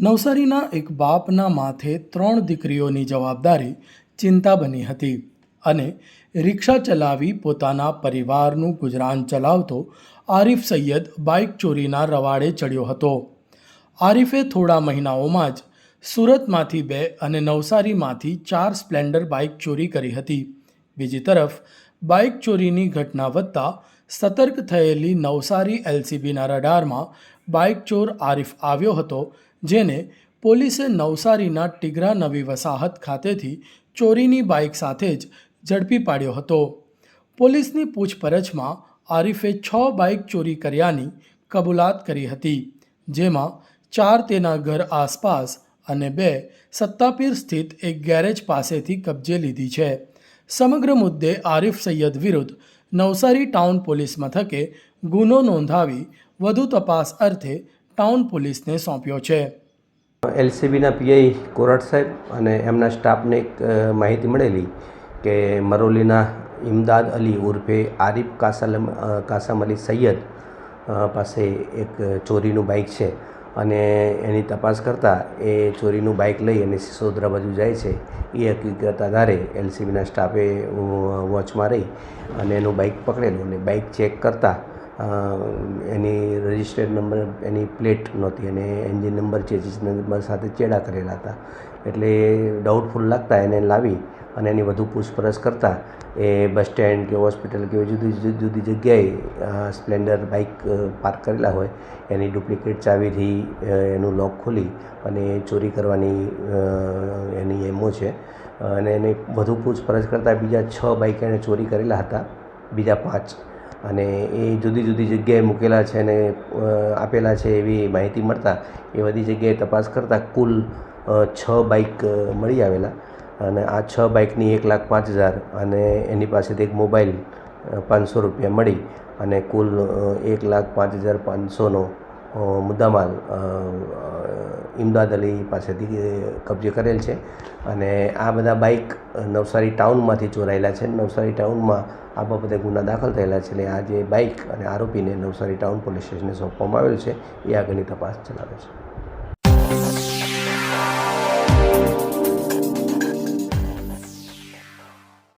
નવસારીના એક બાપના માથે 3 દીકરીઓની જવાબદારી ચિંતા બની હતી અને રિક્ષા ચલાવી પોતાના પરિવારનું ગુજરાન ચલાવતો આરિફ સૈયદ બાઇક ચોરીના રવાડે ચડ્યો હતો. આરિફે થોડા મહિનાઓમાં જ સુરતમાંથી 2 અને નવસારીમાંથી 4 સ્પ્લેન્ડર બાઇક ચોરી કરી હતી. બીજી તરફ બાઇક ચોરીની ઘટના વધતા સતર્ક થયેલી નવસારી એલસીબીના રડારમાં બાઇક ચોર આરિફ આવ્યો હતો, જેને પોલીસે નવસારીના ટીગરા નવી વસાહત ખાતેથી ચોરીની બાઇક સાથે જ ઝડપી પાડ્યો હતો. પોલીસની પૂછપરછમાં આરિફે 6 બાઇક ચોરી કર્યાની કબૂલાત કરી હતી, જેમાં 4 તેના ઘર આસપાસ અને 2 સત્તાપીર સ્થિત એક ગેરેજ પાસેથી કબજે લીધી છે. સમગ્ર મુદ્દે આરિફ સૈયદ વિરુદ્ધ નવસારી ટાઉન પોલીસ મથકે ગુનો નોંધાવી વધુ તપાસ અર્થે ટાઉન પોલીસને સોંપ્યો છે. એલસીબીના પીઆઈ કોરાટ સાહેબ અને એમના સ્ટાફને એક માહિતી મળેલી કે મરોલીના ઇમદાદ અલી ઉર્ફે આરિફ કાસમ અલી સૈયદ પાસે એક ચોરીનું બાઇક છે અને એની તપાસ કરતાં એ ચોરીનું બાઇક લઈ અને સિસોદરા બાજુ જાય છે. એ હકીકત આધારે એલસીબીના સ્ટાફે વોચમાં રહી અને એનું બાઇક પકડેલું અને બાઇક ચેક કરતાં એની રજિસ્ટર્ડ નંબર, એની પ્લેટ નહોતી અને એન્જિન નંબર, ચેસિસ નંબર સાથે ચેડા કરેલા હતા. એટલે ડાઉટફુલ લાગતા એને લાવી અને એની વધુ પૂછપરછ કરતાં એ બસ સ્ટેન્ડ કે હોસ્પિટલ કે જુદી જુદી જગ્યાએ સ્પ્લેન્ડર બાઇક પાર્ક કરેલા હોય એની ડુપ્લિકેટ ચાવીથી એનું લોક ખોલી અને ચોરી કરવાની એની એમો છે. અને એને વધુ પૂછપરછ કરતાં બીજા 6 બાઇક એણે ચોરી કરેલા હતા, બીજા 5, અને એ જુદી જુદી જગ્યાએ મૂકેલા છે અને આપેલા છે એવી માહિતી મળતા એ બધી જગ્યાએ તપાસ કરતાં કુલ 6 બાઇક મળી આવેલા અને આ 6 બાઇકની 1,05,000 અને એની પાસેથી એક મોબાઈલ 500 રૂપિયા મળી અને કુલ 1,05,500નો મુદ્દામાલ ઇમદાદ અલી પાસેથી કબજે કરેલ છે. અને આ બધા બાઇક નવસારી ટાઉનમાંથી ચોરાયેલા છે. નવસારી ટાઉનમાં આ બાબતે ગુના દાખલ થયેલા છે એટલે આ જે બાઇક અને આરોપીને નવસારી ટાઉન પોલીસ સ્ટેશને સોંપવામાં આવેલ છે. એ આગળની તપાસ ચલાવે છે.